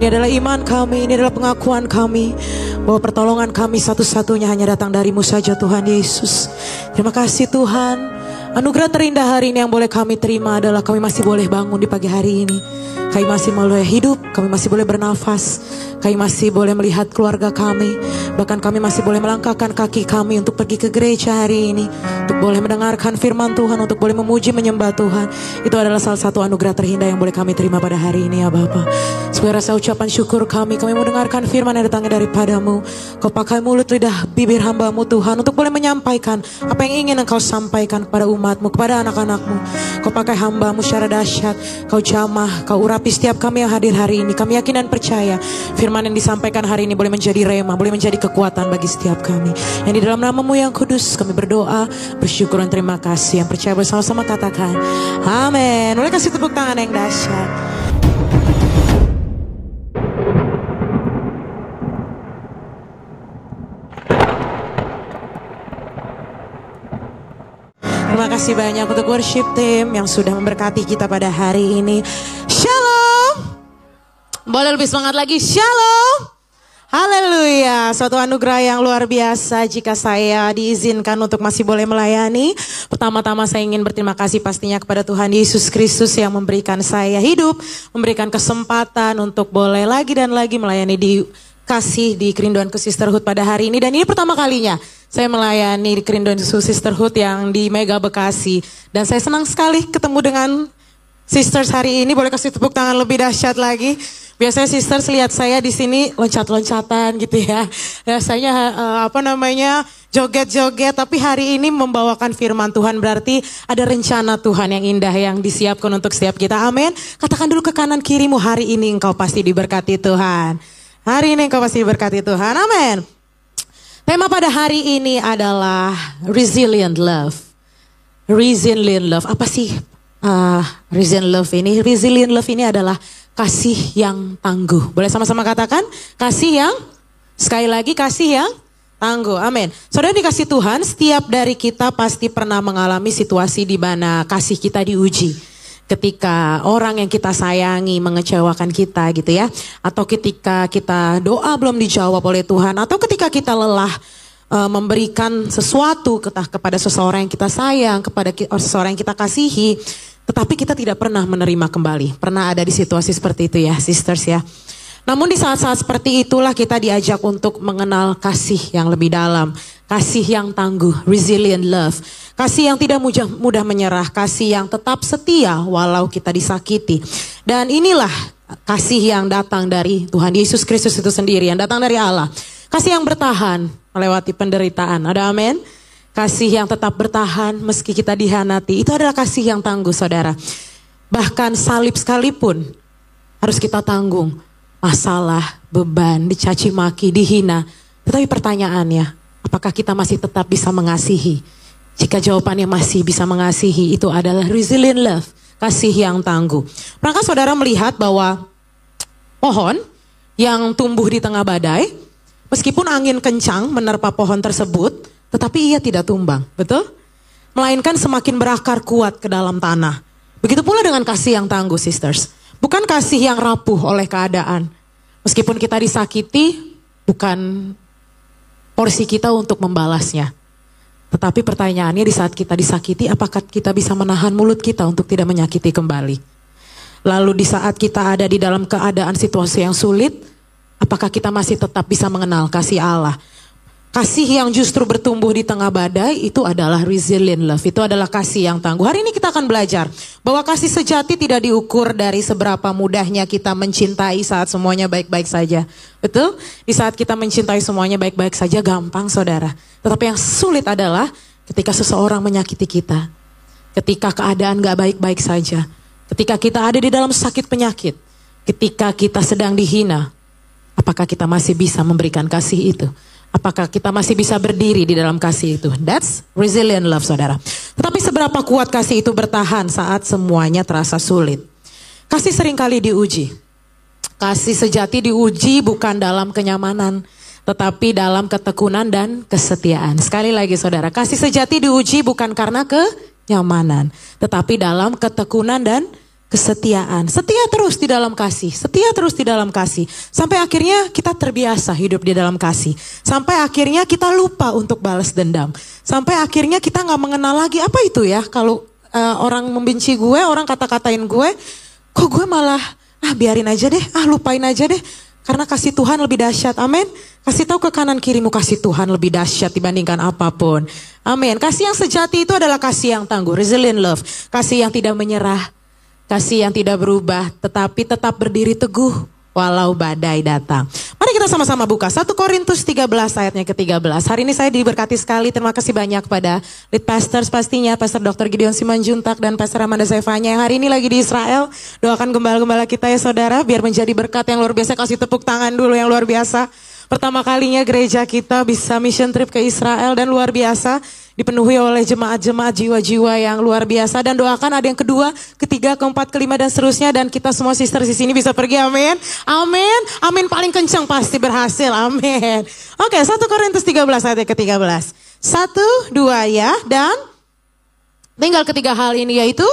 Ini adalah iman kami, ini adalah pengakuan kami bahwa pertolongan kami satu-satunya hanya datang dari-Mu saja Tuhan Yesus. Terima kasih Tuhan. Anugerah terindah hari ini yang boleh kami terima adalah kami masih boleh bangun di pagi hari ini. Kami masih boleh hidup, kami masih boleh bernafas, kami masih boleh melihat keluarga kami. Bahkan kami masih boleh melangkahkan kaki kami untuk pergi ke gereja hari ini. Untuk boleh mendengarkan firman Tuhan, untuk boleh memuji menyembah Tuhan. Itu adalah salah satu anugerah terindah yang boleh kami terima pada hari ini ya Bapa. Sebagai rasa ucapan syukur kami mendengarkan firman yang datangnya daripada-Mu. Kau pakai mulut lidah bibir hamba-Mu Tuhan untuk boleh menyampaikan apa yang ingin Engkau sampaikan kepada umat-Mu, kepada anak-anak-Mu. Kau pakai hamba-Mu secara dahsyat, Kau jamah, Kau urapi setiap kami yang hadir hari ini. Kami yakin dan percaya firman yang disampaikan hari ini boleh menjadi rema, boleh menjadi kekuatan bagi setiap kami. Yang di dalam nama-Mu yang kudus kami berdoa, bersyukur dan terima kasih. Yang percaya bersama-sama katakan amin. Boleh kasih tepuk tangan yang dahsyat. Terima kasih banyak untuk worship team yang sudah memberkati kita pada hari ini. Shalom. Boleh lebih semangat lagi. Shalom. Haleluya. Suatu anugerah yang luar biasa jika saya diizinkan untuk masih boleh melayani. Pertama-tama saya ingin berterima kasih pastinya kepada Tuhan Yesus Kristus yang memberikan saya hidup, memberikan kesempatan untuk boleh lagi dan lagi melayani di kasih di Kerinduanku Sisterhood pada hari ini. Dan ini pertama kalinya saya melayani di Kerinduanku Sisterhood yang di Mega Bekasi. Dan saya senang sekali ketemu dengan sisters hari ini. Boleh kasih tepuk tangan lebih dahsyat lagi. Biasanya sisters lihat saya di sini loncat-loncatan gitu ya. Biasanya joget-joget. Tapi hari ini membawakan firman Tuhan berarti ada rencana Tuhan yang indah yang disiapkan untuk setiap kita. Amin. Katakan dulu ke kanan kirimu, hari ini engkau pasti diberkati Tuhan. Hari ini engkau pasti diberkati Tuhan. Amin. Tema pada hari ini adalah resilient love. Resilient love. Apa sih resilient love ini? Resilient love ini adalah kasih yang tangguh. Boleh sama-sama katakan? Kasih yang, sekali lagi kasih yang tangguh. Amin. Saudara dikasih Tuhan, setiap dari kita pasti pernah mengalami situasi di mana kasih kita diuji. Ketika orang yang kita sayangi mengecewakan kita gitu ya. Atau ketika kita doa belum dijawab oleh Tuhan. Atau ketika kita lelah memberikan sesuatu kepada seseorang yang kita sayang. Kepada seseorang yang kita kasihi. Tetapi kita tidak pernah menerima kembali. Pernah ada di situasi seperti itu ya sisters ya. Namun di saat-saat seperti itulah kita diajak untuk mengenal kasih yang lebih dalam. Kasih yang tangguh, resilient love. Kasih yang tidak mudah menyerah, kasih yang tetap setia walau kita disakiti. Dan inilah kasih yang datang dari Tuhan Yesus Kristus itu sendiri, yang datang dari Allah. Kasih yang bertahan melewati penderitaan, ada amin? Kasih yang tetap bertahan meski kita dihianati, itu adalah kasih yang tangguh saudara. Bahkan salib sekalipun harus kita tanggung. Masalah, beban, dicaci maki, dihina. Tetapi pertanyaannya, apakah kita masih tetap bisa mengasihi? Jika jawabannya masih bisa mengasihi, itu adalah resilient love, kasih yang tangguh. Pernahkah saudara melihat bahwa pohon yang tumbuh di tengah badai, meskipun angin kencang menerpa pohon tersebut, tetapi ia tidak tumbang, betul? Melainkan semakin berakar kuat ke dalam tanah. Begitu pula dengan kasih yang tangguh, sisters. Bukan kasih yang rapuh oleh keadaan. Meskipun kita disakiti, bukan porsi kita untuk membalasnya. Tetapi pertanyaannya di saat kita disakiti, apakah kita bisa menahan mulut kita untuk tidak menyakiti kembali? Lalu di saat kita ada di dalam keadaan situasi yang sulit, apakah kita masih tetap bisa mengenal kasih Allah? Kasih yang justru bertumbuh di tengah badai itu adalah resilient love. Itu adalah kasih yang tangguh. Hari ini kita akan belajar bahwa kasih sejati tidak diukur dari seberapa mudahnya kita mencintai saat semuanya baik-baik saja. Betul? Di saat kita mencintai semuanya baik-baik saja gampang saudara. Tetapi yang sulit adalah ketika seseorang menyakiti kita. Ketika keadaan gak baik-baik saja. Ketika kita ada di dalam sakit penyakit. Ketika kita sedang dihina. Apakah kita masih bisa memberikan kasih itu? Apakah kita masih bisa berdiri di dalam kasih itu? That's resilient love saudara. Tetapi seberapa kuat kasih itu bertahan saat semuanya terasa sulit? Kasih seringkali diuji. Kasih sejati diuji bukan dalam kenyamanan, tetapi dalam ketekunan dan kesetiaan. Sekali lagi saudara, kasih sejati diuji bukan karena kenyamanan, tetapi dalam ketekunan dan kesetiaan. Setia terus di dalam kasih. Setia terus di dalam kasih. Sampai akhirnya kita terbiasa hidup di dalam kasih. Sampai akhirnya kita lupa untuk balas dendam. Sampai akhirnya kita gak mengenal lagi apa itu ya. Kalau orang membenci gue, orang kata-katain gue, kok gue malah biarin aja deh, lupain aja deh. Karena kasih Tuhan lebih dahsyat, amin. Kasih tahu ke kanan kirimu, kasih Tuhan lebih dahsyat dibandingkan apapun. Amin. Kasih yang sejati itu adalah kasih yang tangguh, resilient love. Kasih yang tidak menyerah. Kasih yang tidak berubah, tetapi tetap berdiri teguh walau badai datang. Mari kita sama-sama buka 1 Korintus 13 ayatnya ke-13. Hari ini saya diberkati sekali, terima kasih banyak pada lead pastors pastinya, Pastor Dr. Gideon Simanjuntak dan Pastor Amanda Zevanya yang hari ini lagi di Israel. Doakan gembala-gembala kita ya saudara, biar menjadi berkat yang luar biasa. Kasih tepuk tangan dulu yang luar biasa. Pertama kalinya gereja kita bisa mission trip ke Israel dan luar biasa. Dipenuhi oleh jemaat-jemaat jiwa-jiwa yang luar biasa. Dan doakan ada yang kedua, ketiga, keempat, kelima dan seterusnya. Dan kita semua sister di sini bisa pergi, amin. Amin, amin paling kencang pasti berhasil, amin. Oke, 1 Korintus 13 ayat ke-13. 1, 2 ya, dan tinggal ketiga hal ini yaitu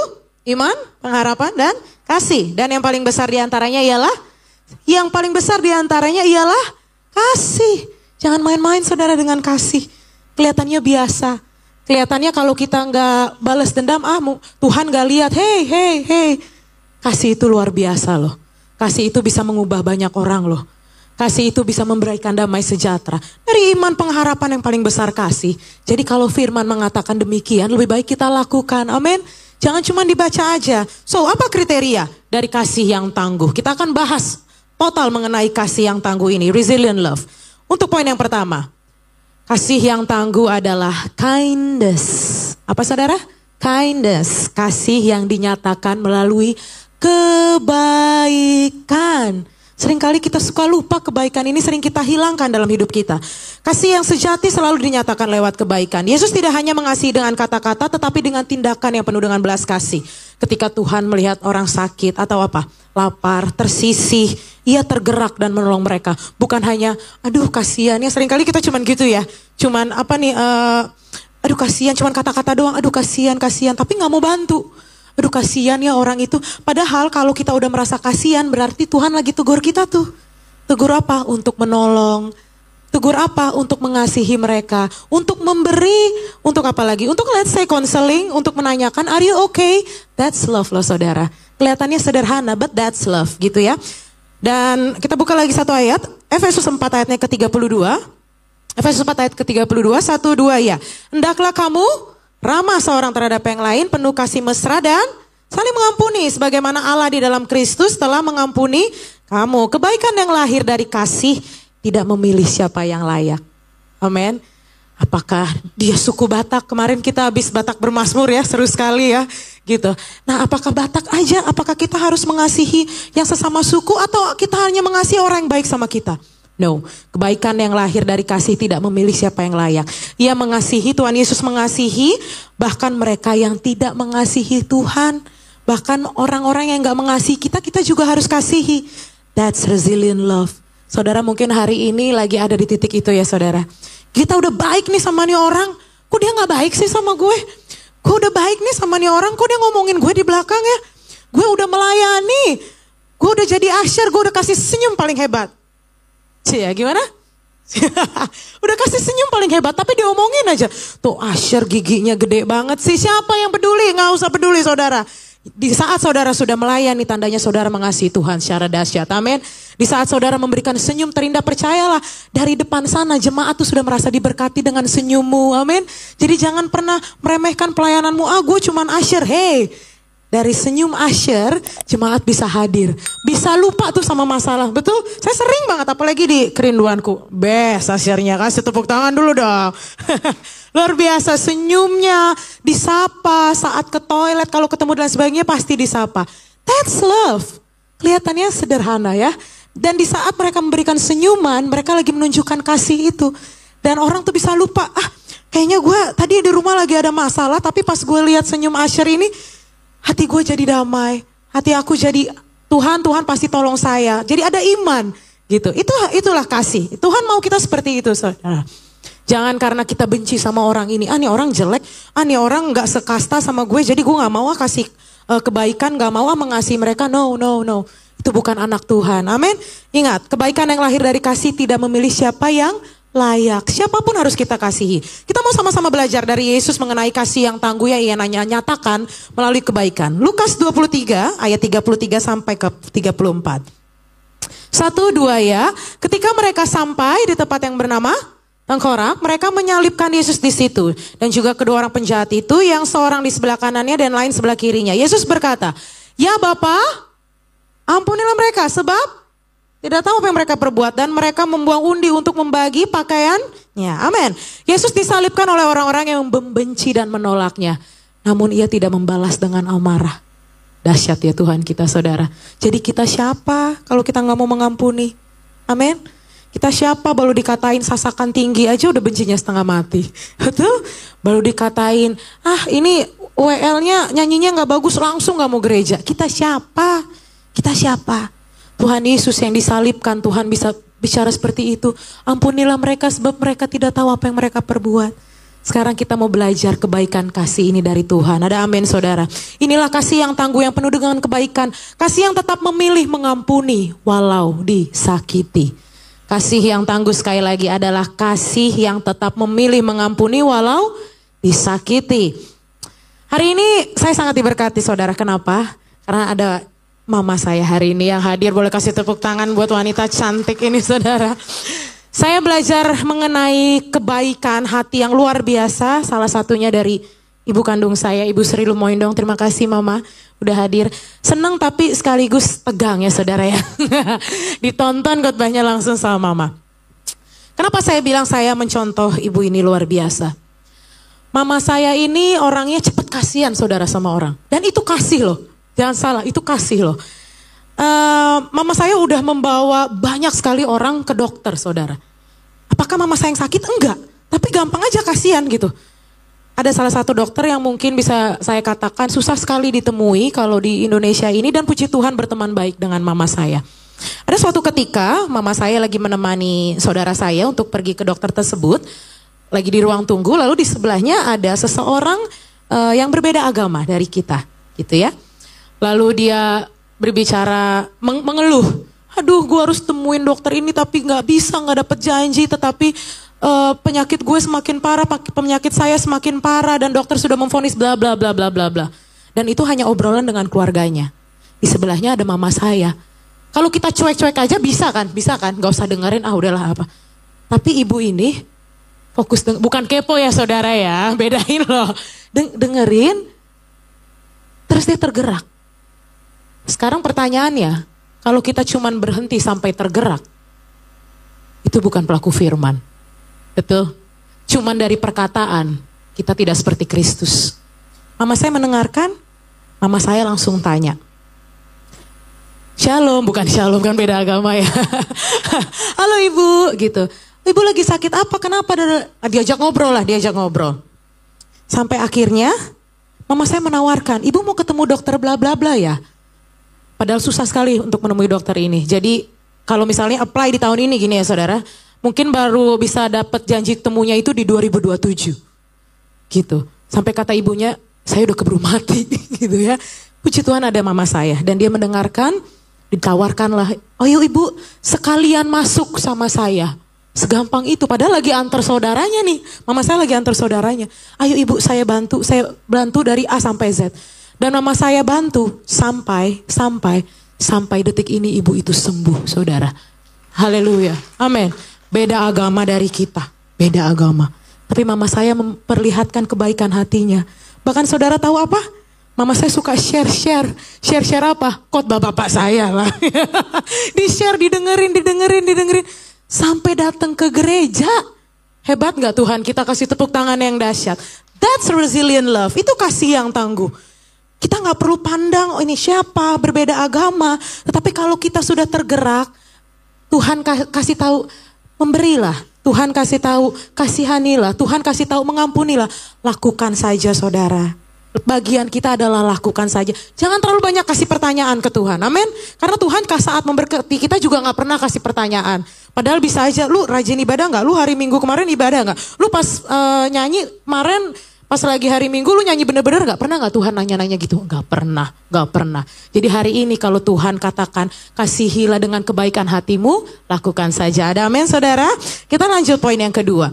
iman, pengharapan, dan kasih. Dan yang paling besar diantaranya ialah, kasih. Jangan main-main saudara dengan kasih. Kelihatannya biasa. Kelihatannya kalau kita nggak balas dendam, Tuhan nggak lihat. Hey. Kasih itu luar biasa loh. Kasih itu bisa mengubah banyak orang loh. Kasih itu bisa memberikan damai sejahtera. Dari iman pengharapan yang paling besar kasih. Jadi kalau firman mengatakan demikian, lebih baik kita lakukan. Amin. Jangan cuma dibaca aja. So, apa kriteria dari kasih yang tangguh? Kita akan bahas total mengenai kasih yang tangguh ini, resilient love. Untuk poin yang pertama, kasih yang tangguh adalah kindness. Apa saudara? Kindness, kasih yang dinyatakan melalui kebaikan. Seringkali kita suka lupa kebaikan ini sering kita hilangkan dalam hidup kita. Kasih yang sejati selalu dinyatakan lewat kebaikan. Yesus tidak hanya mengasihi dengan kata-kata tetapi dengan tindakan yang penuh dengan belas kasih. Ketika Tuhan melihat orang sakit atau lapar, tersisih, ia tergerak dan menolong mereka. Bukan hanya, aduh kasihan ya, seringkali kita cuman gitu ya. Cuman aduh kasihan, cuman kata-kata doang, aduh kasihan, tapi gak mau bantu. Aduh kasihan ya orang itu. Padahal kalau kita udah merasa kasihan berarti Tuhan lagi tegur kita tuh. Tegur apa? Untuk menolong. Tegur apa? Untuk mengasihi mereka. Untuk memberi. Untuk apa lagi? Untuk let's say counseling. Untuk menanyakan, are you okay? That's love loh saudara. Kelihatannya sederhana, but that's love gitu ya. Dan kita buka lagi satu ayat. Efesus 4 ayatnya ke-32. Efesus 4 ayat ke-32. 1, 2 ya. Hendaklah kamu ramah seorang terhadap yang lain, penuh kasih mesra dan saling mengampuni. Sebagaimana Allah di dalam Kristus telah mengampuni kamu. Kebaikan yang lahir dari kasih tidak memilih siapa yang layak. Amin. Apakah dia suku Batak? Kemarin kita habis Batak bermazmur ya, seru sekali ya. Gitu. Nah apakah Batak aja? Apakah kita harus mengasihi yang sesama suku atau kita hanya mengasihi orang yang baik sama kita? No, kebaikan yang lahir dari kasih tidak memilih siapa yang layak. Ia mengasihi, Tuhan Yesus mengasihi bahkan mereka yang tidak mengasihi Tuhan. Bahkan orang-orang yang gak mengasihi kita, kita juga harus kasihi. That's resilient love. Saudara mungkin hari ini lagi ada di titik itu ya saudara. Kita udah baik nih sama nih orang, kok dia gak baik sih sama gue? Gue udah baik nih sama nih orang, kok dia ngomongin gue di belakang ya? Gue udah melayani, gue udah jadi asyar, gue udah kasih senyum paling hebat. Ya gimana? Udah kasih senyum paling hebat tapi diomongin aja. Tuh Asher giginya gede banget sih. Siapa yang peduli? Gak usah peduli saudara. Di saat saudara sudah melayani tandanya saudara mengasihi Tuhan secara dahsyat. Amin. Di saat saudara memberikan senyum terindah, percayalah dari depan sana jemaat tuh sudah merasa diberkati dengan senyummu. Amin. Jadi jangan pernah meremehkan pelayananmu. Gue cuman Asher. Hey. Dari senyum Asher, jemaat bisa hadir. Bisa lupa tuh sama masalah. Betul? Saya sering banget, apalagi di kerinduanku. Best Ashernya, kasih tepuk tangan dulu dong. Luar biasa, senyumnya, disapa saat ke toilet, kalau ketemu dan sebagainya pasti disapa. That's love. Kelihatannya sederhana ya. Dan di saat mereka memberikan senyuman, mereka lagi menunjukkan kasih itu. Dan orang tuh bisa lupa, kayaknya gue tadi di rumah lagi ada masalah, tapi pas gue lihat senyum Asher ini, hati gue jadi damai, hati aku jadi Tuhan pasti tolong saya. Jadi ada iman gitu. Itulah kasih. Tuhan mau kita seperti itu saudara. Jangan karena kita benci sama orang ini, nih orang jelek, nih orang gak sekasta sama gue, jadi gue gak mau kasih kebaikan, gak mau mengasihi mereka. No, no, no. Itu bukan anak Tuhan. Amin. Ingat, kebaikan yang lahir dari kasih tidak memilih siapa yang layak. Siapapun harus kita kasihi. Kita mau sama-sama belajar dari Yesus mengenai kasih yang tangguh yang ia nyatakan melalui kebaikan. Lukas 23 ayat 33 sampai ke 34. 1, 2 ya. Ketika mereka sampai di tempat yang bernama Tengkorak, mereka menyalibkan Yesus di situ. Dan juga kedua orang penjahat itu, yang seorang di sebelah kanannya dan lain sebelah kirinya. Yesus berkata, "Ya Bapa, ampunilah mereka sebab tidak tahu apa yang mereka perbuat." Dan mereka membuang undi untuk membagi pakaiannya. Amin. Yesus disalibkan oleh orang-orang yang membenci dan menolaknya. Namun ia tidak membalas dengan amarah. Dahsyat ya Tuhan kita, saudara. Jadi kita siapa kalau kita gak mau mengampuni? Amin. Kita siapa baru dikatain sasakan tinggi aja udah bencinya setengah mati. Betul? Baru dikatain, ini WL-nya nyanyinya gak bagus, langsung gak mau gereja. Kita siapa? Kita siapa? Tuhan Yesus yang disalibkan, Tuhan bisa bicara seperti itu. Ampunilah mereka sebab mereka tidak tahu apa yang mereka perbuat. Sekarang kita mau belajar kebaikan kasih ini dari Tuhan. Ada amin saudara. Inilah kasih yang tangguh yang penuh dengan kebaikan. Kasih yang tetap memilih mengampuni walau disakiti. Kasih yang tangguh sekali lagi adalah kasih yang tetap memilih mengampuni walau disakiti. Hari ini saya sangat diberkati saudara. Kenapa? Karena ada mama saya hari ini yang hadir. Boleh kasih tepuk tangan buat wanita cantik ini saudara. Saya belajar mengenai kebaikan hati yang luar biasa. Salah satunya dari ibu kandung saya, Ibu Sri Lumoindong. Terima kasih mama udah hadir. Senang tapi sekaligus tegang ya saudara ya. Ditonton khotbahnya langsung sama mama. Kenapa saya bilang saya mencontoh ibu ini luar biasa? Mama saya ini orangnya cepat kasihan saudara sama orang. Dan itu kasih loh. Jangan salah, itu kasih loh. Mama saya udah membawa banyak sekali orang ke dokter saudara. Apakah mama saya yang sakit? Enggak. Tapi gampang aja kasihan gitu. Ada salah satu dokter yang mungkin bisa saya katakan susah sekali ditemui kalau di Indonesia ini. Dan puji Tuhan berteman baik dengan mama saya. Ada suatu ketika mama saya lagi menemani saudara saya untuk pergi ke dokter tersebut. Lagi di ruang tunggu, lalu di sebelahnya ada seseorang yang berbeda agama dari kita. Gitu ya. Lalu dia berbicara, mengeluh. Aduh gue harus temuin dokter ini tapi gak bisa, gak dapet janji. Tetapi penyakit gue semakin parah, penyakit saya semakin parah. Dan dokter sudah memvonis bla bla bla bla bla bla. Dan itu hanya obrolan dengan keluarganya. Di sebelahnya ada mama saya. Kalau kita cuek-cuek aja bisa kan? Bisa kan? Gak usah dengerin, udahlah apa. Tapi ibu ini fokus, bukan kepo ya saudara ya. Bedain loh. Dengerin, terus dia tergerak. Sekarang pertanyaannya, kalau kita cuman berhenti sampai tergerak, itu bukan pelaku firman. Betul? Cuman dari perkataan, kita tidak seperti Kristus. Mama saya mendengarkan, mama saya langsung tanya. Shalom, bukan shalom kan beda agama ya. Halo ibu, gitu. Ibu lagi sakit apa, kenapa? Diajak ngobrol. Sampai akhirnya, mama saya menawarkan, ibu mau ketemu dokter bla bla bla ya. Padahal susah sekali untuk menemui dokter ini. Jadi kalau misalnya apply di tahun ini gini ya saudara. Mungkin baru bisa dapat janji temunya itu di 2027. Gitu. Sampai kata ibunya, saya udah keburu mati gitu ya. Puji Tuhan ada mama saya. Dan dia mendengarkan, ditawarkanlah. Ayo ibu sekalian masuk sama saya. Segampang itu. Padahal lagi antar saudaranya nih. Mama saya lagi antar saudaranya. Ayo ibu saya bantu dari A sampai Z. Dan mama saya bantu sampai detik ini ibu itu sembuh saudara. Haleluya. Amin. Beda agama dari kita. Beda agama. Tapi mama saya memperlihatkan kebaikan hatinya. Bahkan saudara tahu apa? Mama saya suka share apa? Khotbah bapak saya lah. Di-share, didengerin. Sampai datang ke gereja. Hebat gak Tuhan? Kita kasih tepuk tangan yang dahsyat. That's resilient love. Itu kasih yang tangguh. Kita gak perlu pandang, ini siapa, berbeda agama. Tetapi kalau kita sudah tergerak, Tuhan kasih tahu, memberilah. Tuhan kasih tahu, kasihanilah. Tuhan kasih tahu, mengampunilah. Lakukan saja saudara. Bagian kita adalah lakukan saja. Jangan terlalu banyak kasih pertanyaan ke Tuhan. Amin. Karena Tuhan saat memberkati kita juga gak pernah kasih pertanyaan. Padahal bisa aja, lu rajin ibadah gak? Lu hari Minggu kemarin ibadah gak? Lu pas nyanyi kemarin Pas lagi hari Minggu lu nyanyi bener-bener gak pernah gak Tuhan nanya-nanya gitu? Gak pernah, gak pernah. Jadi hari ini kalau Tuhan katakan kasihilah dengan kebaikan hatimu, lakukan saja. Ada amin saudara? Kita lanjut poin yang kedua.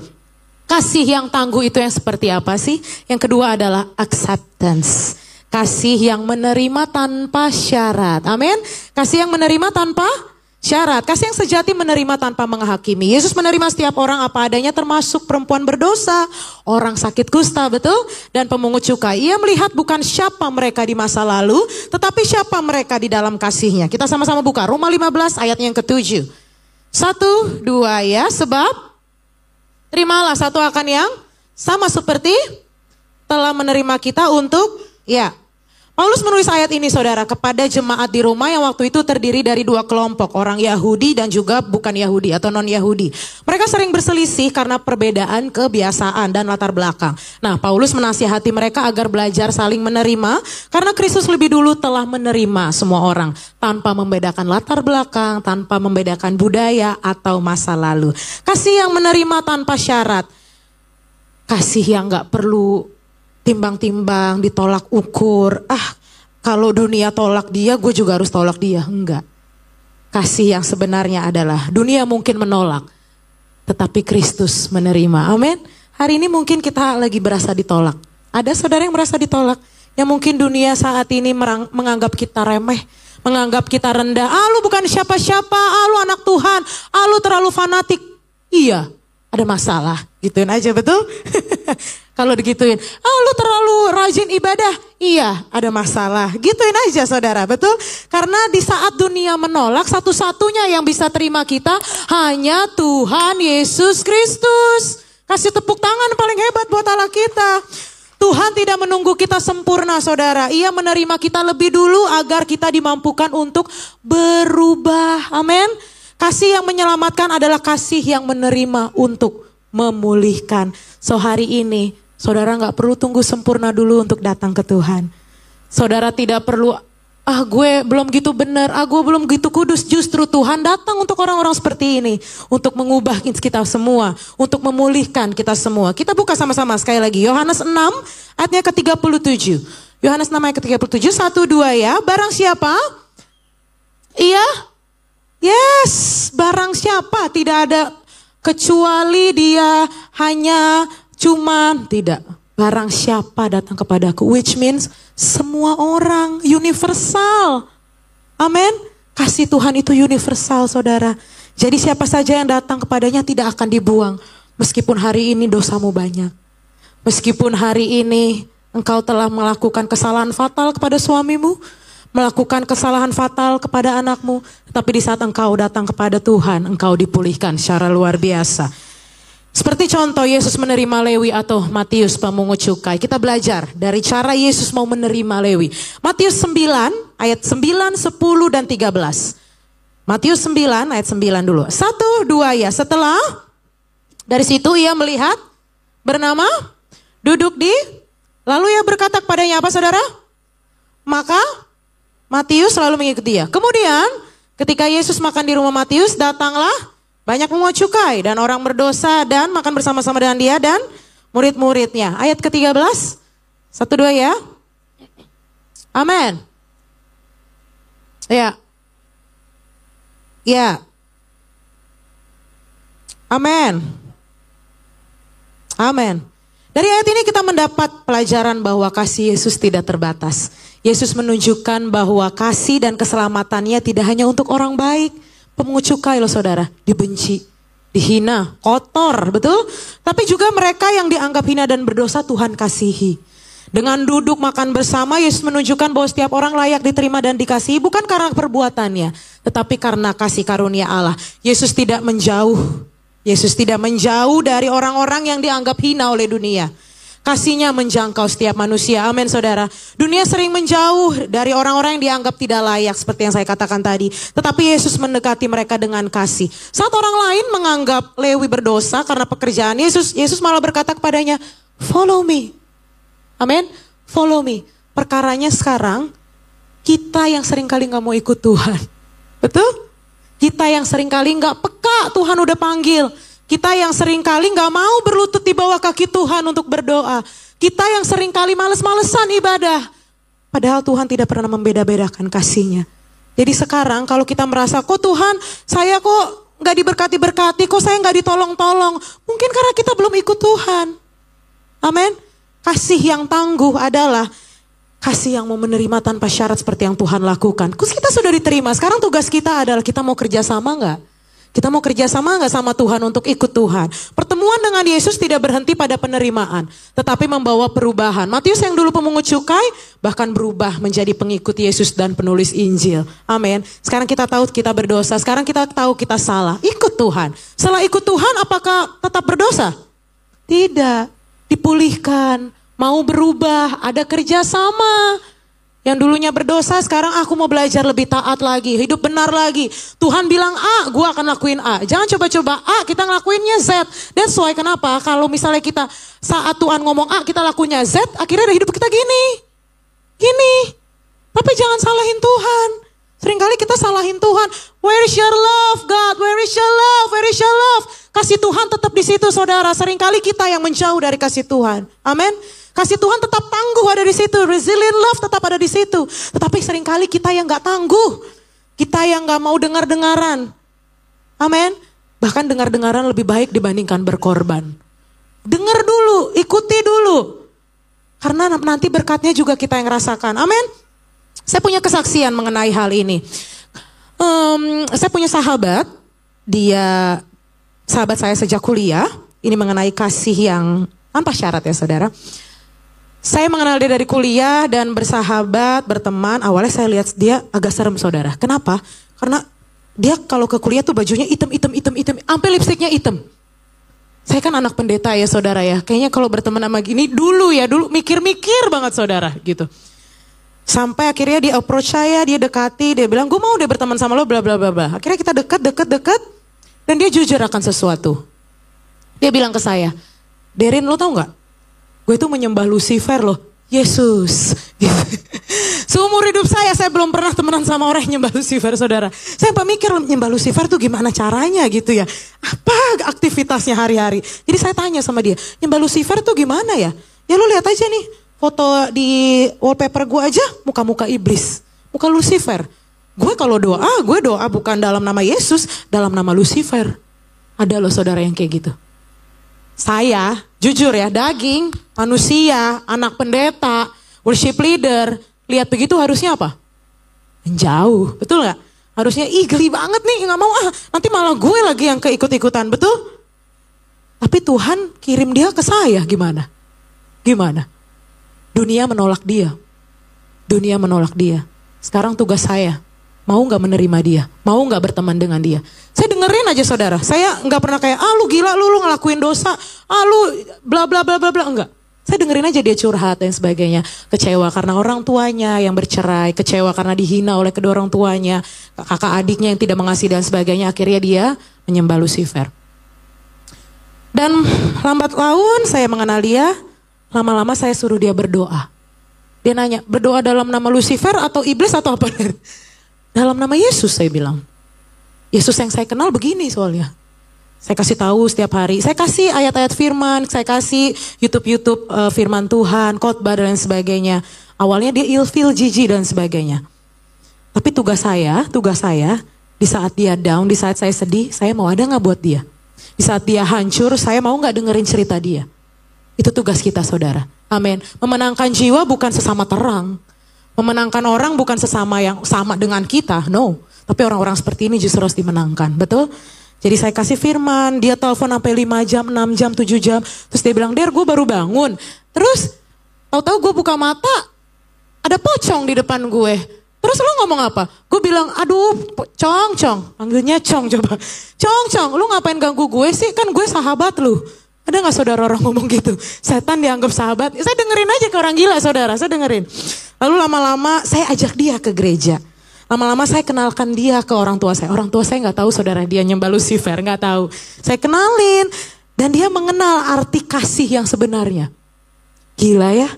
Kasih yang tangguh itu yang seperti apa sih? Yang kedua adalah acceptance. Kasih yang menerima tanpa syarat. Amin. Kasih yang menerima tanpa syarat. Kasih yang sejati menerima tanpa menghakimi. Yesus menerima setiap orang apa adanya, termasuk perempuan berdosa, orang sakit kusta, betul? Dan pemungut cukai. Ia melihat bukan siapa mereka di masa lalu, tetapi siapa mereka di dalam kasihnya. Kita sama-sama buka Roma 15 ayat yang ke-7. 1, 2 ya. Sebab terimalah satu akan yang sama seperti telah menerima kita untuk ya. Paulus menulis ayat ini saudara kepada jemaat di Roma yang waktu itu terdiri dari dua kelompok, orang Yahudi dan juga bukan Yahudi atau non-Yahudi. Mereka sering berselisih karena perbedaan kebiasaan dan latar belakang. Nah, Paulus menasihati mereka agar belajar saling menerima karena Kristus lebih dulu telah menerima semua orang tanpa membedakan latar belakang, tanpa membedakan budaya atau masa lalu. Kasih yang menerima tanpa syarat. Kasih yang gak perlu timbang-timbang, ditolak ukur. Kalau dunia tolak dia, gue juga harus tolak dia. Enggak. Kasih yang sebenarnya adalah dunia mungkin menolak, tetapi Kristus menerima. Amin. Hari ini mungkin kita lagi berasa ditolak. Ada saudara yang merasa ditolak. Yang mungkin dunia saat ini menganggap kita remeh, menganggap kita rendah. Lu bukan siapa-siapa, lu anak Tuhan, lu terlalu fanatik. Iya, ada masalah. Gituin aja, betul? Kalau digituin, lu terlalu rajin ibadah. Iya, ada masalah. Gituin aja saudara, betul? Karena di saat dunia menolak, satu-satunya yang bisa terima kita hanya Tuhan Yesus Kristus. Kasih tepuk tangan paling hebat buat Allah kita. Tuhan tidak menunggu kita sempurna saudara. Ia menerima kita lebih dulu agar kita dimampukan untuk berubah. Amin. Kasih yang menyelamatkan adalah kasih yang menerima untuk memulihkan. So hari ini saudara gak perlu tunggu sempurna dulu untuk datang ke Tuhan. Saudara tidak perlu, gue belum gitu benar, gue belum gitu kudus. Justru Tuhan datang untuk orang-orang seperti ini. Untuk mengubah kita semua, untuk memulihkan kita semua. Kita buka sama-sama sekali lagi. Yohanes 6 ayatnya ke-37. Yohanes 6 ayat ke-37, 1, 2 ya. Barang siapa? Iya? Yes, barang siapa, tidak ada kecuali dia hanya tidak. Barang siapa datang kepadaku, which means semua orang, universal. Amin. Kasih Tuhan itu universal saudara. Jadi siapa saja yang datang kepadanya tidak akan dibuang. Meskipun hari ini dosamu banyak. Meskipun hari ini engkau telah melakukan kesalahan fatal kepada suamimu, melakukan kesalahan fatal kepada anakmu, tapi di saat engkau datang kepada Tuhan, engkau dipulihkan secara luar biasa. Seperti contoh Yesus menerima Lewi atau Matius pemungut cukai. Kita belajar dari cara Yesus mau menerima Lewi. Matius 9 ayat 9, 10 dan 13. Matius 9 ayat 9 dulu. 1, 2 ya. Setelah dari situ ia melihat bernama duduk di, lalu ia berkata kepadanya apa saudara? Maka Matius selalu mengikuti dia. Kemudian ketika Yesus makan di rumah Matius, datanglah banyak pemungut cukai dan orang berdosa dan makan bersama-sama dengan dia dan murid-muridnya. Ayat ke-13. 1, 2 ya. Amin. Ya. Ya. Amin. Amin. Dari ayat ini kita mendapat pelajaran bahwa kasih Yesus tidak terbatas. Yesus menunjukkan bahwa kasih dan keselamatannya tidak hanya untuk orang baik. Pemungut cukai loh saudara, dibenci, dihina, kotor, betul? Tapi juga mereka yang dianggap hina dan berdosa Tuhan kasihi. Dengan duduk makan bersama, Yesus menunjukkan bahwa setiap orang layak diterima dan dikasihi bukan karena perbuatannya, tetapi karena kasih karunia Allah. Yesus tidak menjauh. Yesus tidak menjauh dari orang-orang yang dianggap hina oleh dunia. Kasihnya menjangkau setiap manusia. Amin saudara. Dunia sering menjauh dari orang-orang yang dianggap tidak layak seperti yang saya katakan tadi. Tetapi Yesus mendekati mereka dengan kasih. Saat orang lain menganggap Lewi berdosa karena pekerjaan Yesus malah berkata kepadanya, follow me. Amin. Follow me. Perkaranya sekarang kita yang seringkali gak mau ikut Tuhan. Betul? Kita yang seringkali gak peka Tuhan udah panggil. Kita yang seringkali gak mau berlutut di bawah kaki Tuhan untuk berdoa. Kita yang sering kali males-malesan ibadah. Padahal Tuhan tidak pernah membeda-bedakan kasih-Nya. Jadi sekarang kalau kita merasa, kok Tuhan saya kok gak diberkati-berkati, kok saya gak ditolong-tolong. Mungkin karena kita belum ikut Tuhan. Amin. Kasih yang tangguh adalah kasih yang mau menerima tanpa syarat seperti yang Tuhan lakukan. Kita sudah diterima, sekarang tugas kita adalah kita mau kerjasama gak? Kita mau kerjasama gak sama Tuhan untuk ikut Tuhan? Pertemuan dengan Yesus tidak berhenti pada penerimaan, tetapi membawa perubahan. Matius yang dulu pemungut cukai, bahkan berubah menjadi pengikut Yesus dan penulis Injil. Amin. Sekarang kita tahu kita berdosa, sekarang kita tahu kita salah. Ikut Tuhan. Setelah ikut Tuhan, apakah tetap berdosa? Tidak. Dipulihkan, mau berubah, ada kerjasama. Yang dulunya berdosa, sekarang aku mau belajar lebih taat lagi, hidup benar lagi. Tuhan bilang A, gue akan lakuin A. Jangan coba-coba A, kita ngelakuinnya Z. That's why kenapa kalau misalnya kita saat Tuhan ngomong A, kita lakuinnya Z, akhirnya hidup kita gini. Tapi jangan salahin Tuhan. Seringkali kita salahin Tuhan. Where is your love, God? Where is your love? Where is your love? Kasih Tuhan tetap di situ, saudara. Seringkali kita yang menjauh dari kasih Tuhan. Amin. Kasih Tuhan tetap tangguh ada di situ. Resilient love tetap ada di situ. Tetapi seringkali kita yang gak tangguh. Kita yang gak mau dengar-dengaran. Amin. Bahkan dengar-dengaran lebih baik dibandingkan berkorban. Dengar dulu, ikuti dulu. Karena nanti berkatnya juga kita yang rasakan. Amin. Saya punya kesaksian mengenai hal ini. Saya punya sahabat. Dia sahabat saya sejak kuliah. Ini mengenai kasih yang tanpa syarat ya saudara. Saya mengenal dia dari kuliah dan bersahabat, berteman. Awalnya saya lihat dia agak serem saudara. Kenapa? Karena dia kalau ke kuliah tuh bajunya hitam. Sampai lipstiknya hitam. Saya kan anak pendeta ya saudara ya. Kayaknya kalau berteman sama gini dulu mikir-mikir banget saudara gitu. Sampai akhirnya dia approach saya, dia dekati, dia bilang gue mau deh berteman sama lo bla bla bla bla. Akhirnya kita dekat. Dan dia jujur akan sesuatu. Dia bilang ke saya, Derin lo tau gak? Gue tuh menyembah Lucifer loh. Yesus. Seumur hidup saya belum pernah temenan sama orang yang nyembah Lucifer saudara. Saya mikir nyembah Lucifer tuh gimana caranya gitu ya. Apa aktivitasnya hari-hari. Jadi saya tanya sama dia, nyembah Lucifer tuh gimana ya? Ya lu lihat aja nih, foto di wallpaper gue aja muka-muka iblis. Muka Lucifer. Gue kalau gue doa bukan dalam nama Yesus, dalam nama Lucifer. Ada loh saudara yang kayak gitu. Saya, jujur ya, daging, manusia, anak pendeta, worship leader, lihat begitu harusnya apa? Menjauh, betul gak? Harusnya, geli banget nih, gak mau nanti malah gue lagi yang keikut-ikutan, betul? Tapi Tuhan kirim dia ke saya, gimana? Dunia menolak dia. Sekarang tugas saya, mau gak menerima dia? Mau gak berteman dengan dia? Saya dengerin aja saudara. Saya gak pernah kayak, lu gila lu ngelakuin dosa. Lu bla bla bla bla bla. Enggak. Saya dengerin aja dia curhat dan sebagainya. Kecewa karena orang tuanya yang bercerai. Kecewa karena dihina oleh kedua orang tuanya. Kakak adiknya yang tidak mengasihi dan sebagainya. Akhirnya dia menyembah Lucifer. Dan lambat laun saya mengenal dia. Lama-lama saya suruh dia berdoa. Dia nanya, berdoa dalam nama Lucifer atau iblis atau apa? Dalam nama Yesus saya bilang. Yesus yang saya kenal begini soalnya. Saya kasih tahu setiap hari. Saya kasih ayat-ayat firman. Saya kasih YouTube firman Tuhan. Khotbah dan sebagainya. Awalnya dia ilfil, jijik dan sebagainya. Tapi tugas saya. Di saat dia down, di saat saya sedih. Saya mau ada gak buat dia? Di saat dia hancur, saya mau gak dengerin cerita dia? Itu tugas kita saudara. Amin. Memenangkan jiwa bukan sesama terang. Memenangkan orang bukan sesama yang sama dengan kita. No. Tapi orang-orang seperti ini justru harus dimenangkan. Betul? Jadi saya kasih firman. Dia telepon sampai 5 jam, 6 jam, 7 jam. Terus dia bilang, Der gue baru bangun. Terus tahu-tahu gue buka mata. Ada pocong di depan gue. Terus lo ngomong apa? Gue bilang, aduh Cong. Panggilnya Cong coba. Cong, lu ngapain ganggu gue sih? Kan gue sahabat lu. Ada gak saudara orang ngomong gitu? Setan dianggap sahabat. Saya dengerin aja ke orang gila saudara. Saya dengerin. Lalu lama-lama saya ajak dia ke gereja. Lama-lama saya kenalkan dia ke orang tua saya. Orang tua saya gak tahu saudara dia nyembah Lucifer. Gak tahu. Saya kenalin. Dan dia mengenal arti kasih yang sebenarnya. Gila ya.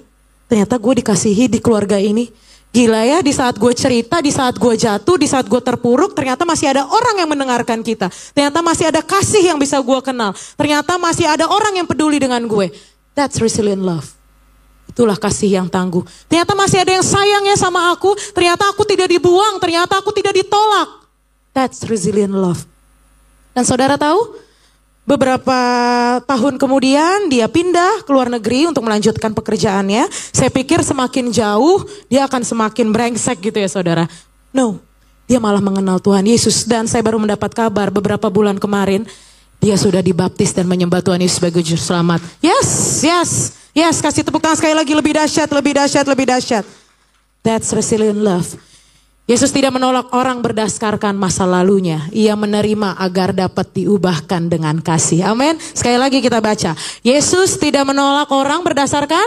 Ternyata gue dikasihi di keluarga ini. Gila ya, di saat gue cerita, di saat gue jatuh, di saat gue terpuruk, ternyata masih ada orang yang mendengarkan kita. Ternyata masih ada kasih yang bisa gue kenal. Ternyata masih ada orang yang peduli dengan gue. That's resilient love. Itulah kasih yang tangguh. Ternyata masih ada yang sayangnya sama aku. Ternyata aku tidak dibuang. Ternyata aku tidak ditolak. That's resilient love. Dan saudara tahu, beberapa tahun kemudian dia pindah ke luar negeri untuk melanjutkan pekerjaannya. Saya pikir semakin jauh dia akan semakin brengsek gitu ya saudara. No, dia malah mengenal Tuhan Yesus. Dan saya baru mendapat kabar beberapa bulan kemarin, dia sudah dibaptis dan menyembah Tuhan Yesus sebagai juru selamat. Yes, kasih tepuk tangan sekali lagi, lebih dahsyat, lebih dahsyat, lebih dahsyat. That's resilient love. Yesus tidak menolak orang berdasarkan masa lalunya. Ia menerima agar dapat diubahkan dengan kasih. Amin. Sekali lagi kita baca. Yesus tidak menolak orang berdasarkan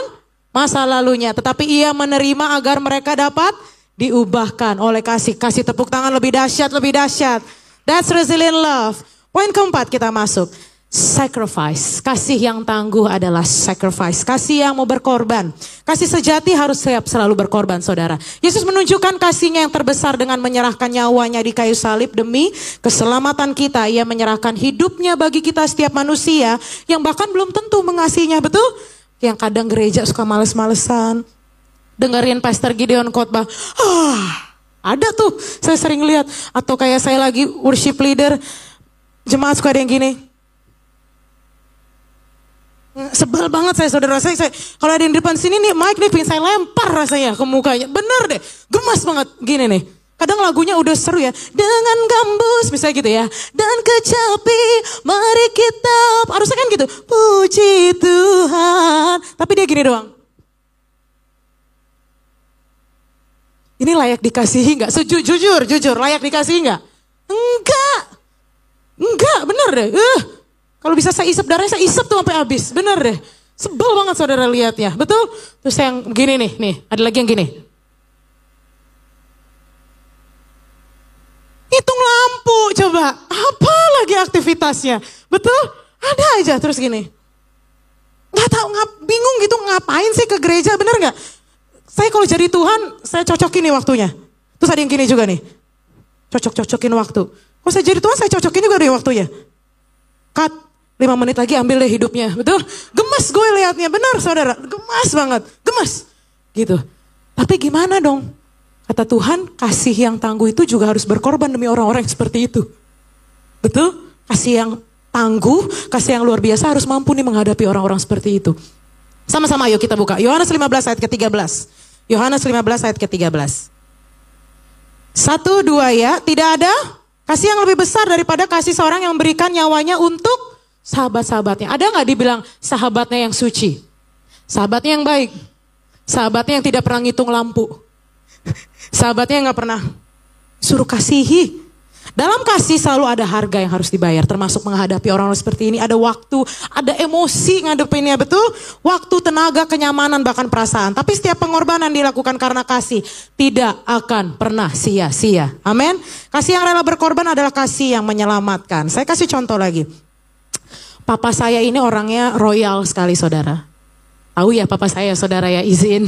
masa lalunya. Tetapi ia menerima agar mereka dapat diubahkan oleh kasih. Kasih tepuk tangan, lebih dahsyat, lebih dahsyat. That's resilient love. Poin keempat kita masuk. Sacrifice. Kasih yang tangguh adalah sacrifice. Kasih yang mau berkorban. Kasih sejati harus siap selalu berkorban saudara. Yesus menunjukkan kasihnya yang terbesar dengan menyerahkan nyawanya di kayu salib demi keselamatan kita. Ia menyerahkan hidupnya bagi kita setiap manusia yang bahkan belum tentu mengasihinya, betul? Yang kadang gereja suka males-malesan. Dengerin Pastor Gideon khotbah. Ada tuh saya sering lihat. Atau kayak saya lagi worship leader. Jemaat suka ada yang gini. Sebel banget saya saudara saya kalau ada yang di depan sini nih mic nih pengen saya lempar rasanya ke mukanya. Bener deh, gemas banget gini nih. Kadang lagunya udah seru ya. Dengan gambus misalnya gitu ya. Dan kecapi mari kita. Harusnya kan gitu. Puji Tuhan. Tapi dia gini doang. Ini layak dikasihi gak? Jujur layak dikasihi gak? Enggak bener deh. Kalau bisa saya isep darahnya, saya isep tuh sampai habis. Bener deh. Sebel banget saudara lihatnya. Betul? Terus yang gini nih. Ada lagi yang gini. Hitung lampu coba. Apa lagi aktivitasnya? Betul? Ada aja terus gini. Gak tahu, bingung gitu ngapain sih ke gereja, bener gak? Saya kalau jadi Tuhan, saya cocokin nih waktunya. Terus ada yang gini juga nih. Cocokin waktu. Kalau saya jadi Tuhan, saya cocokin juga deh waktunya. Cut. 5 menit lagi ambil deh hidupnya, betul? Gemas gue liatnya, benar saudara, gemas banget, gemas. Gitu. Tapi gimana dong? Kata Tuhan, kasih yang tangguh itu juga harus berkorban demi orang-orang seperti itu. Betul? Kasih yang tangguh, kasih yang luar biasa harus mampu nih menghadapi orang-orang seperti itu. Sama-sama yuk kita buka, Yohanes 15 ayat ke-13. Yohanes 15 ayat ke-13. 1, 2 ya, tidak ada kasih yang lebih besar daripada kasih seorang yang memberikan nyawanya untuk sahabat-sahabatnya. Ada gak dibilang sahabatnya yang suci? Sahabatnya yang baik? Sahabatnya yang tidak pernah ngitung lampu? Sahabatnya yang gak pernah suruh kasihi? Dalam kasih selalu ada harga yang harus dibayar. Termasuk menghadapi orang-orang seperti ini. Ada waktu, ada emosi ngadepinnya, betul? Waktu, tenaga, kenyamanan, bahkan perasaan. Tapi setiap pengorbanan dilakukan karena kasih tidak akan pernah sia-sia. Amin. Kasih yang rela berkorban adalah kasih yang menyelamatkan. Saya kasih contoh lagi. Papa saya ini orangnya royal sekali saudara. Tahu ya papa saya saudara ya, izin.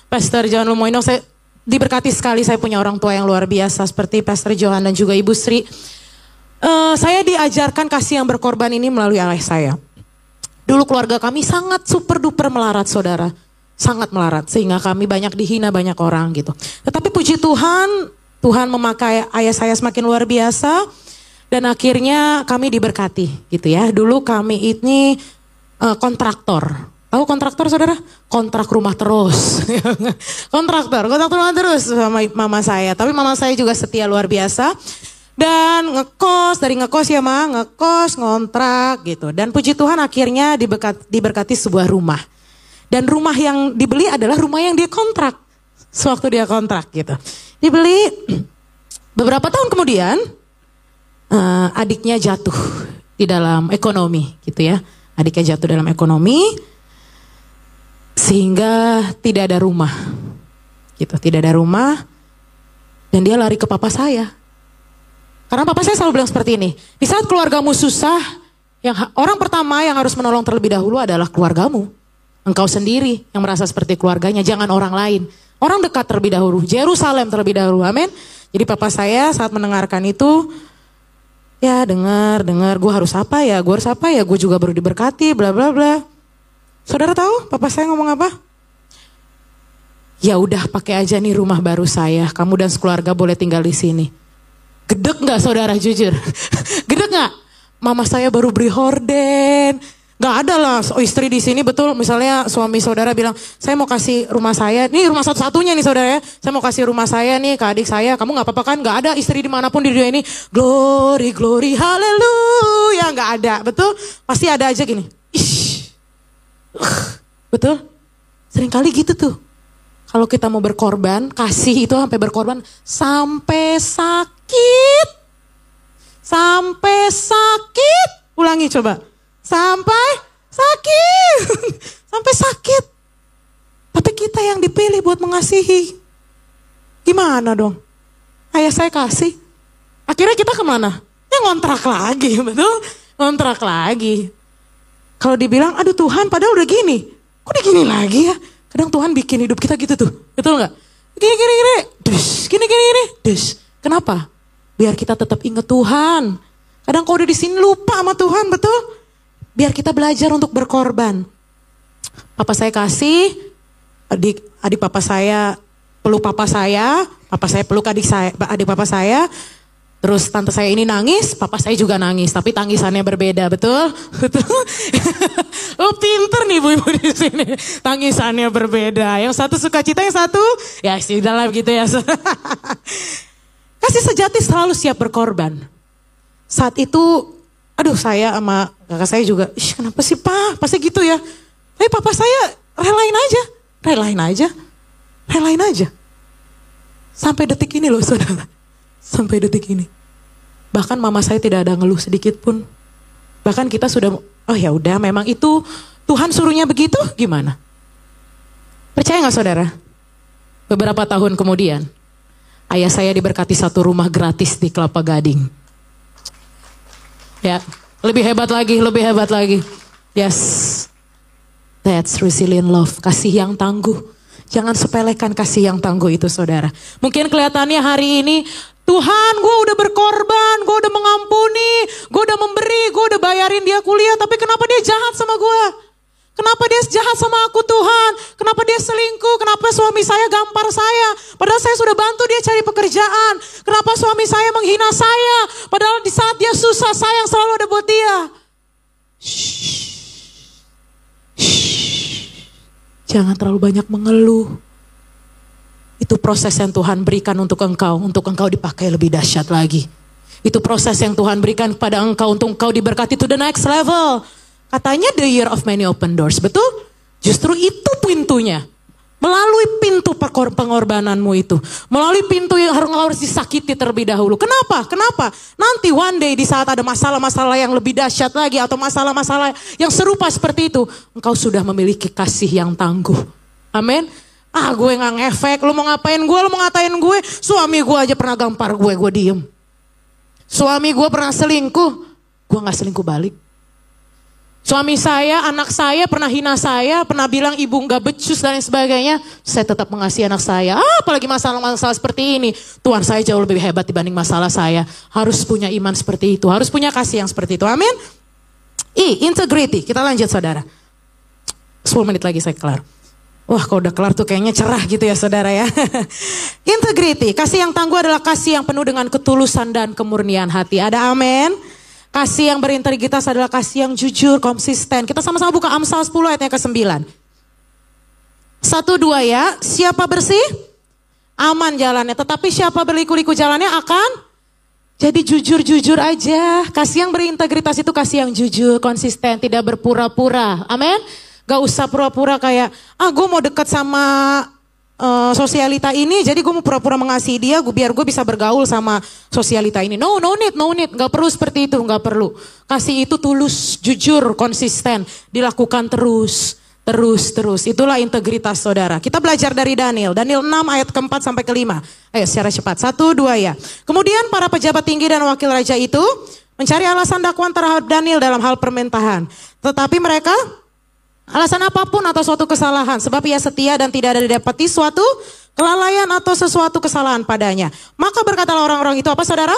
Pastor John Lumoino, saya diberkati sekali, saya punya orang tua yang luar biasa seperti Pastor Johan dan juga Ibu Sri. Saya diajarkan kasih yang berkorban ini melalui ayah saya. Dulu keluarga kami sangat super duper melarat saudara. Sangat melarat sehingga kami banyak dihina banyak orang gitu. Tetapi puji Tuhan, Tuhan memakai ayah saya semakin luar biasa. Dan akhirnya kami diberkati gitu ya. Dulu kami ini kontraktor. Tahu kontraktor saudara? Kontrak rumah terus. kontrak rumah terus sama mama saya. Tapi mama saya juga setia luar biasa. Dan dari ngekos ya ngekos, ngontrak gitu. Dan puji Tuhan akhirnya diberkati sebuah rumah. Dan rumah yang dibeli adalah rumah yang dia kontrak. Sewaktu dia kontrak gitu. Dibeli beberapa tahun kemudian. Adiknya jatuh di dalam ekonomi gitu ya. Adiknya jatuh dalam ekonomi sehingga tidak ada rumah gitu, tidak ada rumah. Dan dia lari ke papa saya. Karena papa saya selalu bilang seperti ini, di saat keluargamu susah, orang pertama yang harus menolong terlebih dahulu adalah keluargamu. Engkau sendiri yang merasa seperti keluarganya, jangan orang lain. Orang dekat terlebih dahulu, Yerusalem terlebih dahulu, amin. Jadi papa saya saat mendengarkan itu, ya dengar, gue harus apa ya, gue juga baru diberkati, bla bla bla. Saudara tahu papa saya ngomong apa? Ya udah pakai aja nih rumah baru saya. Kamu dan sekeluarga boleh tinggal di sini. Gedek nggak saudara jujur? Gedek nggak? Mama saya baru beli horden. Nggak ada lah istri di sini betul. Misalnya suami saudara bilang, saya mau kasih rumah saya. Nih rumah satu-satunya nih saudara ya. Saya mau kasih rumah saya nih ke adik saya. Kamu nggak apa-apa kan? Nggak ada istri dimanapun di dunia ini. Glory, glory, haleluya. Nggak ada, betul? Pasti ada aja gini. Ish. Betul? Seringkali gitu tuh. Kalau kita mau berkorban, kasih itu sampai berkorban. Sampai sakit. Sampai sakit. Ulangi coba. Sampai sakit. Sampai sakit. Tapi kita yang dipilih buat mengasihi. Gimana dong? Ayah saya kasih. Akhirnya kita kemana? Ya ngontrak lagi, betul? Ngontrak lagi. Kalau dibilang, aduh Tuhan padahal udah gini. Kok udah gini lagi ya? Kadang Tuhan bikin hidup kita gitu tuh. Betul gak? Gini. Dus. Gini. Dus. Kenapa? Biar kita tetap ingat Tuhan. Kadang kalau udah di sini lupa sama Tuhan, betul? Biar kita belajar untuk berkorban. Papa saya kasih, adik papa saya peluk papa saya peluk adik papa saya. Terus tante saya ini nangis, papa saya juga nangis, tapi tangisannya berbeda, betul? Betul. Oh pinter nih ibu-ibu di sini, tangisannya berbeda. Yang satu sukacita, yang satu ya dalam gitu ya. Kasih sejati selalu siap berkorban. Saat itu, aduh saya sama kakak saya juga, kenapa sih pak, pasti gitu ya. Tapi papa saya relain aja. Sampai detik ini loh saudara, sampai detik ini. Bahkan mama saya tidak ada ngeluh sedikit pun. Bahkan kita sudah, oh ya udah memang itu Tuhan suruhnya begitu, gimana? Percaya gak saudara? Beberapa tahun kemudian, ayah saya diberkati satu rumah gratis di Kelapa Gading. Ya, lebih hebat lagi. Yes, that's resilient love, kasih yang tangguh. Jangan sepelekan kasih yang tangguh itu saudara. Mungkin kelihatannya hari ini, Tuhan gue udah berkorban, gue udah mengampuni, gue udah memberi, gue udah bayarin dia kuliah. Tapi kenapa dia jahat sama gue? Kenapa dia jahat sama aku Tuhan? Kenapa dia selingkuh? Kenapa suami saya gampar saya? Padahal saya sudah bantu dia cari pekerjaan. Kenapa suami saya menghina saya? Padahal di saat dia susah saya yang selalu ada buat dia. Jangan terlalu banyak mengeluh. Itu proses yang Tuhan berikan untuk engkau dipakai lebih dahsyat lagi. Itu proses yang Tuhan berikan kepada engkau untuk engkau diberkati to the next level. Katanya the year of many open doors, betul? Justru itu pintunya. Melalui pintu pengorbananmu itu. Melalui pintu yang harus disakiti terlebih dahulu. Kenapa? Nanti one day di saat ada masalah-masalah yang lebih dahsyat lagi. Atau masalah-masalah yang serupa seperti itu. Engkau sudah memiliki kasih yang tangguh. Amin. Gue gak ngefek. Lu mau ngapain gue, lu mau ngatain gue. Suami gue aja pernah gampar gue diem. Suami gue pernah selingkuh. Gue gak selingkuh balik. Suami saya, anak saya pernah hina saya, pernah bilang ibu gak becus dan sebagainya. Saya tetap mengasihi anak saya. Apalagi masalah-masalah seperti ini. Tuhan saya jauh lebih hebat dibanding masalah saya. Harus punya iman seperti itu. Harus punya kasih yang seperti itu. Amin. Integrity. Kita lanjut saudara. 10 menit lagi saya kelar. Wah kalau udah kelar tuh kayaknya cerah gitu ya saudara ya. Integrity. Kasih yang tangguh adalah kasih yang penuh dengan ketulusan dan kemurnian hati. Ada amin. Kasih yang berintegritas adalah kasih yang jujur, konsisten. Kita sama-sama buka Amsal 10 ayatnya ke-9. 1, 2 ya. Siapa bersih? Aman jalannya. Tetapi siapa berliku-liku jalannya akan jadi jujur-jujur aja. Kasih yang berintegritas itu kasih yang jujur, konsisten, tidak berpura-pura. Amin. Gak usah pura-pura kayak, gue mau dekat sama sosialita ini, jadi gue mau pura-pura mengasihi dia, biar gue bisa bergaul sama sosialita ini. No need, gak perlu seperti itu, gak perlu. Kasih itu tulus, jujur, konsisten, dilakukan terus. Itulah integritas saudara. Kita belajar dari Daniel 6 ayat ke-4 sampai ke-5. Ayo secara cepat, 1, 2 ya. Kemudian para pejabat tinggi dan wakil raja itu mencari alasan dakwaan terhadap Daniel dalam hal permintaan. Tetapi mereka alasan apapun atau suatu kesalahan, sebab ia setia dan tidak ada didapati suatu kelalaian atau sesuatu kesalahan padanya. Maka berkatalah orang-orang itu, apa saudara?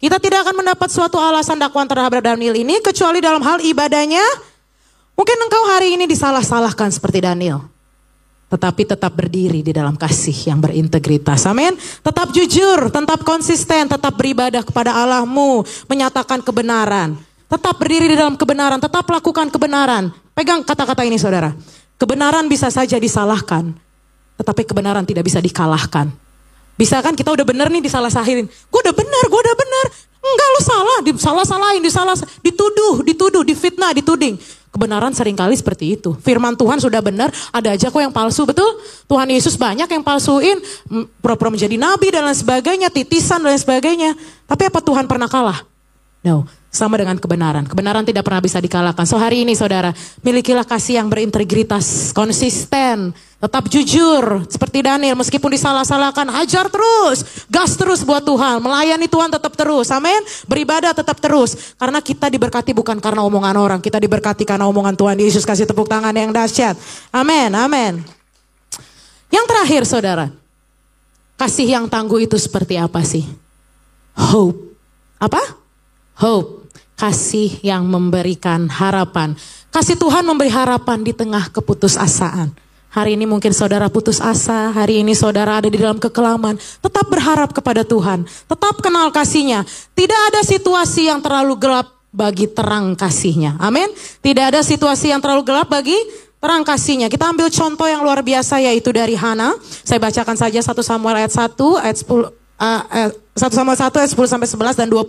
Kita tidak akan mendapat suatu alasan dakwaan terhadap Daniel ini, kecuali dalam hal ibadahnya. Mungkin engkau hari ini disalah-salahkan seperti Daniel. tetapi tetap berdiri di dalam kasih yang berintegritas. Amin. Tetap jujur, tetap konsisten, tetap beribadah kepada Allahmu, menyatakan kebenaran. Tetap berdiri di dalam kebenaran, tetap lakukan kebenaran. Pegang kata-kata ini saudara. Kebenaran bisa saja disalahkan, tetapi kebenaran tidak bisa dikalahkan. Bisa kan kita udah bener nih disalah-salahin. Gue udah bener. Enggak, lu salah, disalah-salahin, dituduh, difitnah, dituding. Kebenaran seringkali seperti itu. Firman Tuhan sudah benar, ada aja kok yang palsu, betul? Tuhan Yesus banyak yang palsuin, pura-pura menjadi nabi dan lain sebagainya, titisan dan lain sebagainya. Tapi apa Tuhan pernah kalah? No, sama dengan kebenaran. Kebenaran tidak pernah bisa dikalahkan. So hari ini saudara, milikilah kasih yang berintegritas, konsisten, tetap jujur. Seperti Daniel, meskipun disalah-salahkan, hajar terus, gas terus buat Tuhan. Melayani Tuhan tetap terus, amin. Beribadah tetap terus. Karena kita diberkati bukan karena omongan orang, kita diberkati karena omongan Tuhan Yesus. Kasih tepuk tangan yang dahsyat. Amin, amin. Yang terakhir saudara, kasih yang tangguh itu seperti apa sih? Hope. Apa? Hope, kasih yang memberikan harapan. Kasih Tuhan memberi harapan di tengah keputusasaan. Hari ini mungkin saudara putus asa, hari ini saudara ada di dalam kekelaman. Tetap berharap kepada Tuhan, tetap kenal kasih-Nya. Tidak ada situasi yang terlalu gelap bagi terang kasih-Nya. Amin. Tidak ada situasi yang terlalu gelap bagi terang kasih-Nya. Kita ambil contoh yang luar biasa yaitu dari Hana. Saya bacakan saja 1 Samuel ayat 1 ayat 10. 1 Samuel 1 ayat 10 sampai 11 dan 20.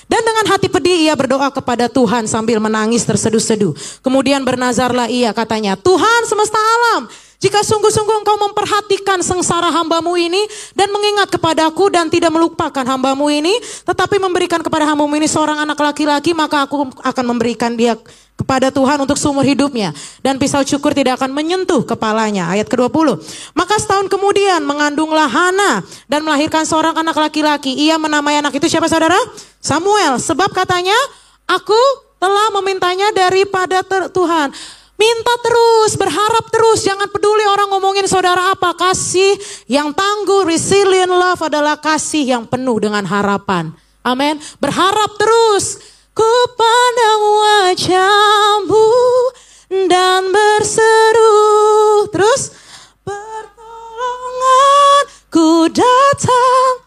Dan dengan hati pedih ia berdoa kepada Tuhan sambil menangis terseduh-seduh. Kemudian bernazarlah ia, katanya, Tuhan semesta alam, jika sungguh-sungguh engkau memperhatikan sengsara hambamu ini dan mengingat kepadaku dan tidak melupakan hambamu ini, tetapi memberikan kepada hambamu ini seorang anak laki-laki, maka aku akan memberikan dia kepada Tuhan untuk seumur hidupnya. Dan pisau cukur tidak akan menyentuh kepalanya. Ayat ke-20. Maka setahun kemudian mengandunglah Hana dan melahirkan seorang anak laki-laki. Ia menamai anak itu siapa saudara? Samuel. Sebab katanya, aku telah memintanya daripada Tuhan. Minta terus, berharap terus, jangan peduli orang ngomongin saudara apa. Kasih yang tangguh, resilient love adalah kasih yang penuh dengan harapan. Amin. Berharap terus. Ku pandang wajah-Mu dan berseru. Terus, pertolonganku datang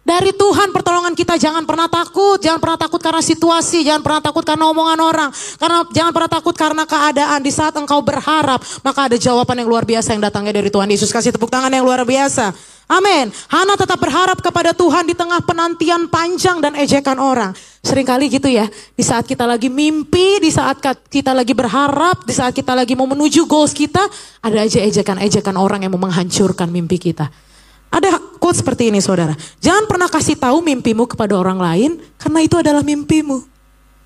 dari Tuhan. Pertolongan kita, jangan pernah takut. Jangan pernah takut karena situasi, jangan pernah takut karena omongan orang. Jangan pernah takut karena keadaan. Di saat engkau berharap, maka ada jawaban yang luar biasa yang datangnya dari Tuhan Yesus. Kasih tepuk tangan yang luar biasa. Amin. Hana tetap berharap kepada Tuhan di tengah penantian panjang dan ejekan orang. Seringkali gitu ya, di saat kita lagi mimpi, di saat kita lagi berharap, di saat kita lagi mau menuju goals kita, ada aja ejekan-ejekan orang yang mau menghancurkan mimpi kita. Ada quote seperti ini saudara, jangan pernah kasih tahu mimpimu kepada orang lain karena itu adalah mimpimu.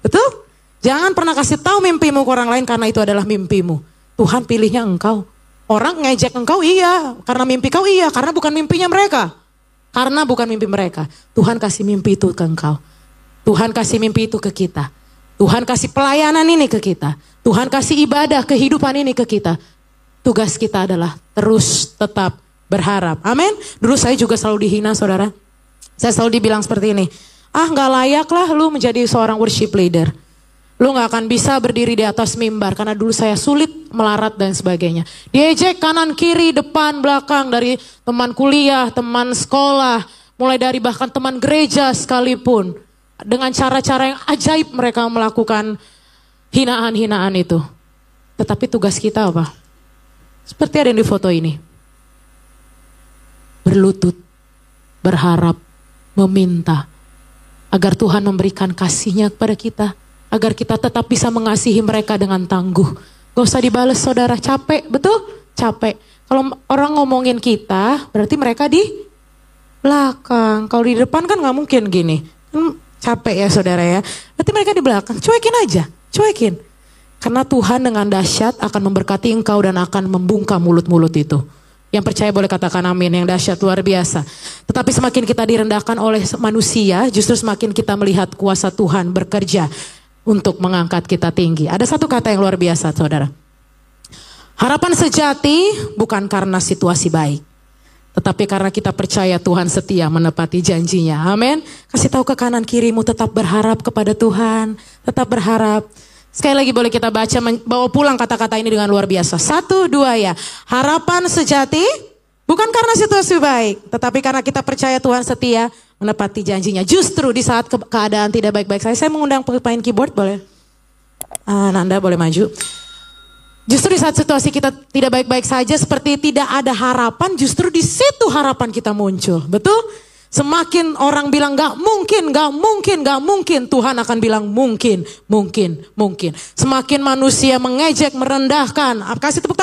Betul? Jangan pernah kasih tahu mimpimu ke orang lain karena itu adalah mimpimu. Tuhan pilihnya engkau. Orang ngejek engkau iya, karena mimpi kau iya, karena bukan mimpinya mereka. Karena bukan mimpi mereka. Tuhan kasih mimpi itu ke engkau. Tuhan kasih mimpi itu ke kita. Tuhan kasih pelayanan ini ke kita. Tuhan kasih ibadah, kehidupan ini ke kita. Tugas kita adalah terus tetap berharap. Amin. Dulu saya juga selalu dihina saudara. Saya selalu dibilang seperti ini. Gak layak lah lu menjadi seorang worship leader. Lu gak akan bisa berdiri di atas mimbar. Karena dulu saya sulit melarat dan sebagainya. Diejek kanan kiri depan belakang. Dari teman kuliah, teman sekolah. Mulai dari bahkan teman gereja sekalipun. Dengan cara-cara yang ajaib mereka melakukan hinaan-hinaan itu. Tetapi tugas kita apa? Seperti ada yang di foto ini. Berlutut, berharap, meminta. Agar Tuhan memberikan kasih-Nya kepada kita. Agar kita tetap bisa mengasihi mereka dengan tangguh. Gak usah dibales saudara, capek, betul? Capek. Kalau orang ngomongin kita, berarti mereka di belakang. Kalau di depan kan gak mungkin gini. Capek ya saudara ya. Berarti mereka di belakang, cuekin aja, cuekin. Karena Tuhan dengan dahsyat akan memberkati engkau dan akan membungkam mulut-mulut itu. Yang percaya boleh katakan amin, yang dahsyat luar biasa. Tetapi semakin kita direndahkan oleh manusia, justru semakin kita melihat kuasa Tuhan bekerja untuk mengangkat kita tinggi. Ada satu kata yang luar biasa saudara. Harapan sejati bukan karena situasi baik. Tetapi karena kita percaya Tuhan setia menepati janjinya. Amin. Kasih tahu ke kanan kirimu, tetap berharap kepada Tuhan. Tetap berharap. Sekali lagi boleh kita baca, bawa pulang kata-kata ini dengan luar biasa. 1, 2 ya. Harapan sejati bukan karena situasi baik, tetapi karena kita percaya Tuhan setia menepati janjinya. Justru di saat keadaan tidak baik-baik saya mengundang pemain keyboard boleh. Nanda boleh maju. Justru di saat situasi kita tidak baik-baik saja, seperti tidak ada harapan, justru di situ harapan kita muncul. Betul? Semakin orang bilang gak mungkin, gak mungkin, gak mungkin, Tuhan akan bilang mungkin, mungkin, mungkin. Semakin manusia mengejek, merendahkan, kasih tepuk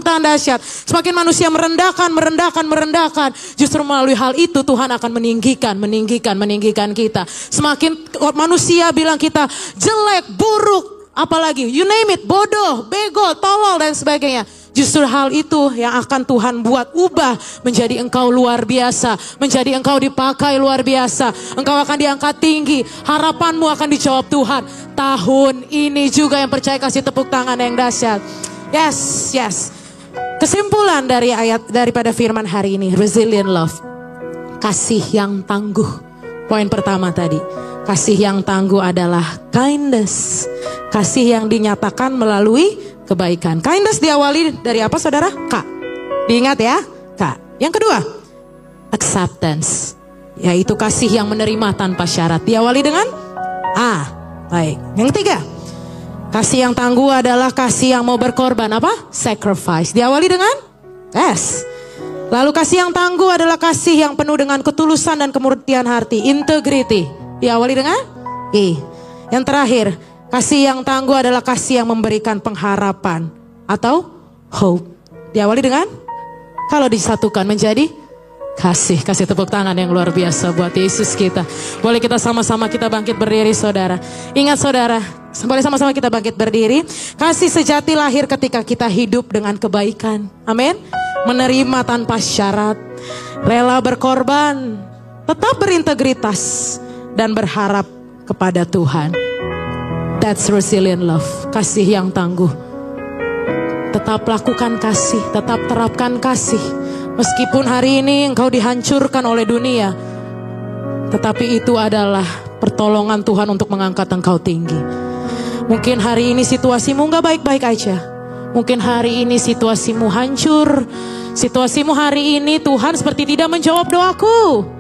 tangan dahsyat. Semakin manusia merendahkan, justru melalui hal itu Tuhan akan meninggikan kita. Semakin manusia bilang kita jelek, buruk, apalagi, you name it, bodoh, bego, tolol dan sebagainya. Justru hal itu yang akan Tuhan buat ubah menjadi engkau luar biasa. Menjadi engkau dipakai luar biasa. Engkau akan diangkat tinggi. Harapanmu akan dijawab Tuhan. Tahun ini juga yang percaya kasih tepuk tangan yang dahsyat. Yes, yes. Kesimpulan dari daripada firman hari ini. Resilient love. Kasih yang tangguh. Poin pertama tadi. Kasih yang tangguh adalah kindness. Kasih yang dinyatakan melalui kebaikan. Kindness diawali dari apa saudara? K. Diingat ya, K. Yang kedua, acceptance. Yaitu kasih yang menerima tanpa syarat. Diawali dengan A. Baik. Yang ketiga, kasih yang tangguh adalah kasih yang mau berkorban. Apa? Sacrifice. Diawali dengan S. Lalu kasih yang tangguh adalah kasih yang penuh dengan ketulusan dan kemurnian hati. Integrity. Diawali dengan I. Yang terakhir, kasih yang tangguh adalah kasih yang memberikan pengharapan atau hope. Diawali dengan, kalau disatukan menjadi kasih. Kasih tepuk tangan yang luar biasa buat Yesus kita. Boleh kita sama-sama kita bangkit berdiri saudara. Ingat saudara, boleh sama-sama kita bangkit berdiri. Kasih sejati lahir ketika kita hidup dengan kebaikan. Amin. Menerima tanpa syarat. Rela berkorban. Tetap berintegritas. Dan berharap kepada Tuhan. That's resilient love. Kasih yang tangguh. Tetap lakukan kasih. Tetap terapkan kasih. Meskipun hari ini engkau dihancurkan oleh dunia. Tetapi itu adalah pertolongan Tuhan untuk mengangkat engkau tinggi. Mungkin hari ini situasimu gak baik-baik aja. Mungkin hari ini situasimu hancur. Situasimu hari ini Tuhan seperti tidak menjawab doaku.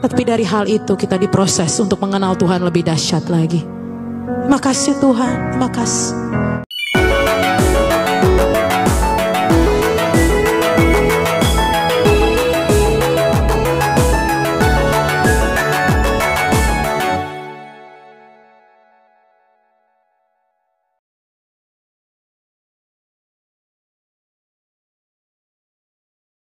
Tapi dari hal itu kita diproses untuk mengenal Tuhan lebih dahsyat lagi. Terima kasih Tuhan, terima kasih.